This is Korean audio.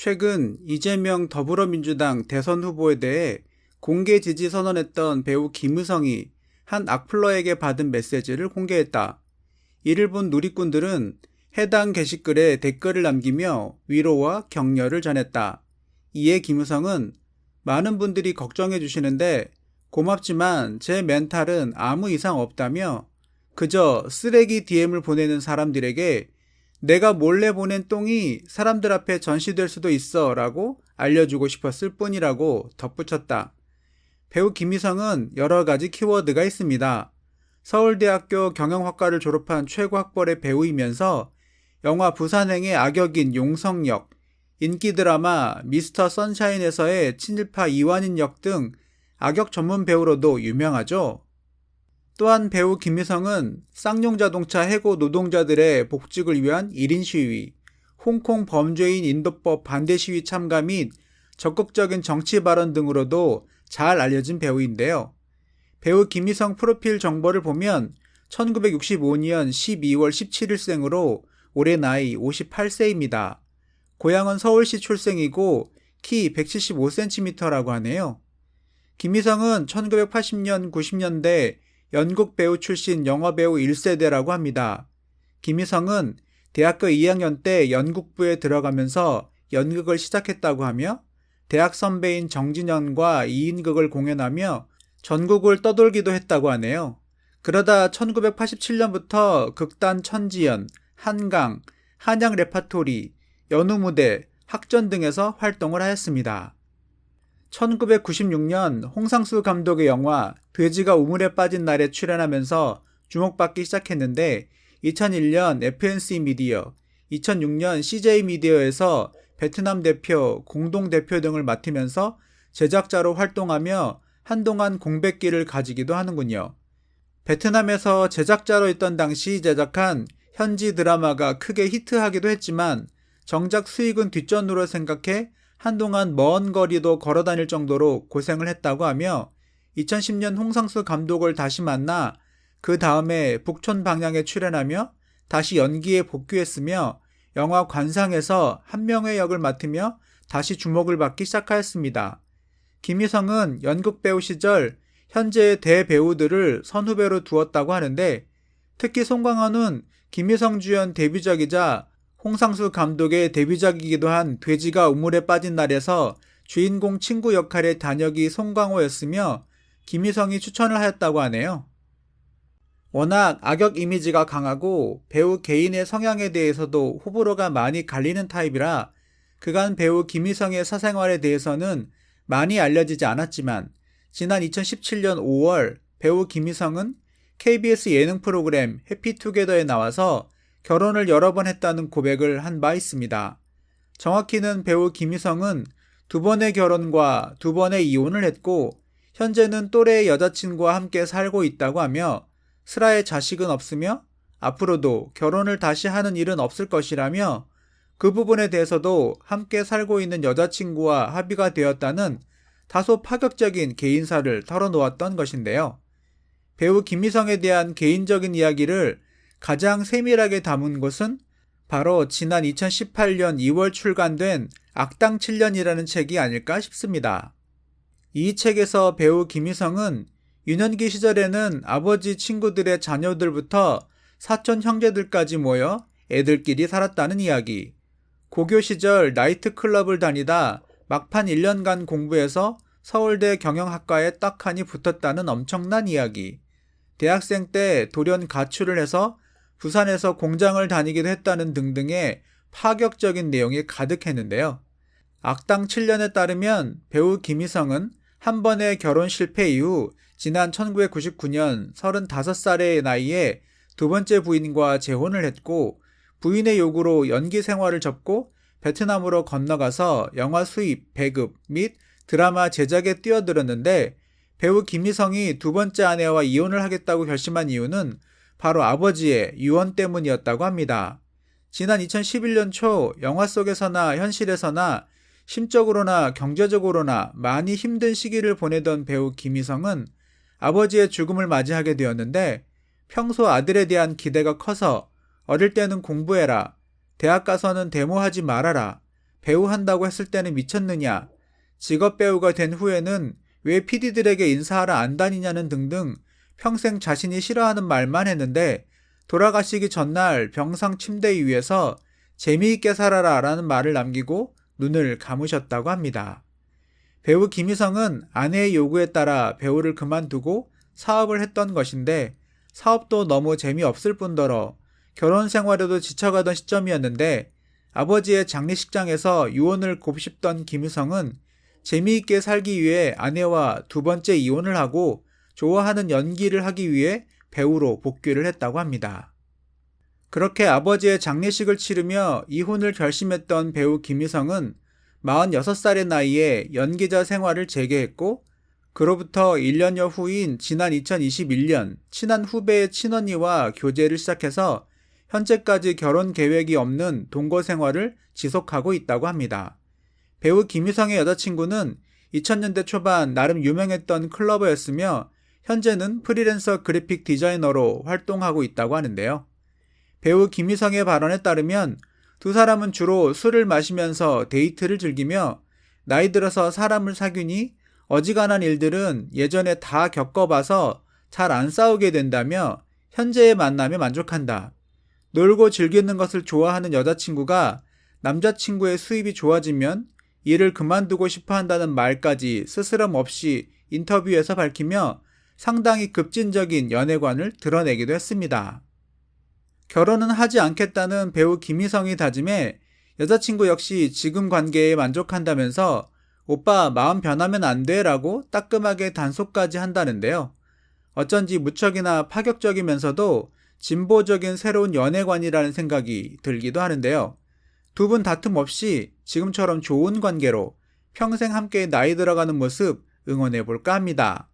최근 이재명 더불어민주당 대선 후보에 대해 공개 지지 선언했던 배우 김우성이 한 악플러에게 받은 메시지를 공개했다. 이를 본 누리꾼들은 해당 게시글에 댓글을 남기며 위로와 격려를 전했다. 이에 김우성은 많은 분들이 걱정해 주시는데 고맙지만 제 멘탈은 아무 이상 없다며 그저 쓰레기 DM을 보내는 사람들에게 내가 몰래 보낸 똥이 사람들 앞에 전시될 수도 있어 라고 알려주고 싶었을 뿐이라고 덧붙였다. 배우 김희성은 여러 가지 키워드가 있습니다. 서울대학교 경영학과를 졸업한 최고 학벌의 배우이면서 영화 부산행의 악역인 용성역, 인기 드라마 미스터 선샤인에서의 친일파 이완인 역 등 악역 전문 배우로도 유명하죠. 또한 배우 김희성은 쌍용자동차 해고 노동자들의 복직을 위한 1인 시위, 홍콩 범죄인 인도법 반대 시위 참가 및 적극적인 정치 발언 등으로도 잘 알려진 배우인데요. 배우 김희성 프로필 정보를 보면 1965년 12월 17일생으로 올해 나이 58세입니다. 고향은 서울시 출생이고 키 175cm라고 하네요. 김희성은 1980년, 90년대 연극 배우 출신 영화배우 1세대라고 합니다. 김희성은 대학교 2학년 때 연극부에 들어가면서 연극을 시작했다고 하며 대학 선배인 정진현과 2인극을 공연하며 전국을 떠돌기도 했다고 하네요. 그러다 1987년부터 극단 천지연, 한강, 한양 레파토리, 연우무대, 학전 등에서 활동을 하였습니다. 1996년 홍상수 감독의 영화 돼지가 우물에 빠진 날에 출연하면서 주목받기 시작했는데 2001년 FNC 미디어, 2006년 CJ 미디어에서 베트남 대표, 공동 대표 등을 맡으면서 제작자로 활동하며 한동안 공백기를 가지기도 하는군요. 베트남에서 제작자로 있던 당시 제작한 현지 드라마가 크게 히트하기도 했지만 정작 수익은 뒷전으로 생각해 한동안 먼 거리도 걸어다닐 정도로 고생을 했다고 하며 2010년 홍상수 감독을 다시 만나 그 다음에 북촌 방향에 출연하며 다시 연기에 복귀했으며 영화 관상에서 한 명의 역을 맡으며 다시 주목을 받기 시작하였습니다. 김희성은 연극 배우 시절 현재의 대배우들을 선후배로 두었다고 하는데 특히 송강호는 김희성 주연 데뷔작이자 홍상수 감독의 데뷔작이기도 한 돼지가 우물에 빠진 날에서 주인공 친구 역할의 단역이 송강호였으며 김희성이 추천을 하였다고 하네요. 워낙 악역 이미지가 강하고 배우 개인의 성향에 대해서도 호불호가 많이 갈리는 타입이라 그간 배우 김희성의 사생활에 대해서는 많이 알려지지 않았지만 지난 2017년 5월 배우 김희성은 KBS 예능 프로그램 해피투게더에 나와서 결혼을 여러 번 했다는 고백을 한 바 있습니다. 정확히는 배우 김희성은 2번의 결혼과 2번의 이혼을 했고 현재는 또래의 여자친구와 함께 살고 있다고 하며 슬아의 자식은 없으며 앞으로도 결혼을 다시 하는 일은 없을 것이라며 그 부분에 대해서도 함께 살고 있는 여자친구와 합의가 되었다는 다소 파격적인 개인사를 털어놓았던 것인데요. 배우 김희성에 대한 개인적인 이야기를 가장 세밀하게 담은 것은 바로 지난 2018년 2월 출간된 악당 7년이라는 책이 아닐까 싶습니다. 이 책에서 배우 김희성은 유년기 시절에는 아버지 친구들의 자녀들부터 사촌 형제들까지 모여 애들끼리 살았다는 이야기, 고교 시절 나이트클럽을 다니다 막판 1년간 공부해서 서울대 경영학과에 딱하니 붙었다는 엄청난 이야기, 대학생 때 돌연 가출을 해서 부산에서 공장을 다니기도 했다는 등등의 파격적인 내용이 가득했는데요. 악당 7년에 따르면 배우 김희성은 한 번의 결혼 실패 이후 지난 1999년 35살의 나이에 두 번째 부인과 재혼을 했고 부인의 요구로 연기 생활을 접고 베트남으로 건너가서 영화 수입, 배급 및 드라마 제작에 뛰어들었는데 배우 김희성이 두 번째 아내와 이혼을 하겠다고 결심한 이유는 바로 아버지의 유언 때문이었다고 합니다. 지난 2011년 초 영화 속에서나 현실에서나 심적으로나 경제적으로나 많이 힘든 시기를 보내던 배우 김희성은 아버지의 죽음을 맞이하게 되었는데 평소 아들에 대한 기대가 커서 어릴 때는 공부해라, 대학 가서는 데모하지 말아라, 배우 한다고 했을 때는 미쳤느냐, 직업 배우가 된 후에는 왜 PD들에게 인사하러 안 다니냐는 등등 평생 자신이 싫어하는 말만 했는데 돌아가시기 전날 병상 침대 위에서 재미있게 살아라 라는 말을 남기고 눈을 감으셨다고 합니다. 배우 김희성은 아내의 요구에 따라 배우를 그만두고 사업을 했던 것인데 사업도 너무 재미없을 뿐더러 결혼 생활에도 지쳐가던 시점이었는데 아버지의 장례식장에서 유언을 곱씹던 김희성은 재미있게 살기 위해 아내와 두 번째 이혼을 하고 좋아하는 연기를 하기 위해 배우로 복귀를 했다고 합니다. 그렇게 아버지의 장례식을 치르며 이혼을 결심했던 배우 김희성은 46살의 나이에 연기자 생활을 재개했고 그로부터 1년여 후인 지난 2021년 친한 후배의 친언니와 교제를 시작해서 현재까지 결혼 계획이 없는 동거 생활을 지속하고 있다고 합니다. 배우 김희성의 여자친구는 2000년대 초반 나름 유명했던 클러버였으며 현재는 프리랜서 그래픽 디자이너로 활동하고 있다고 하는데요. 배우 김희성의 발언에 따르면 두 사람은 주로 술을 마시면서 데이트를 즐기며 나이 들어서 사람을 사귀니 어지간한 일들은 예전에 다 겪어봐서 잘 안 싸우게 된다며 현재의 만남에 만족한다. 놀고 즐기는 것을 좋아하는 여자친구가 남자친구의 수입이 좋아지면 일을 그만두고 싶어 한다는 말까지 스스럼 없이 인터뷰에서 밝히며 상당히 급진적인 연애관을 드러내기도 했습니다. 결혼은 하지 않겠다는 배우 김희성의 다짐에 여자친구 역시 지금 관계에 만족한다면서 오빠 마음 변하면 안 돼 라고 따끔하게 단속까지 한다는데요. 어쩐지 무척이나 파격적이면서도 진보적인 새로운 연애관이라는 생각이 들기도 하는데요. 두 분 다툼 없이 지금처럼 좋은 관계로 평생 함께 나이 들어가는 모습 응원해 볼까 합니다.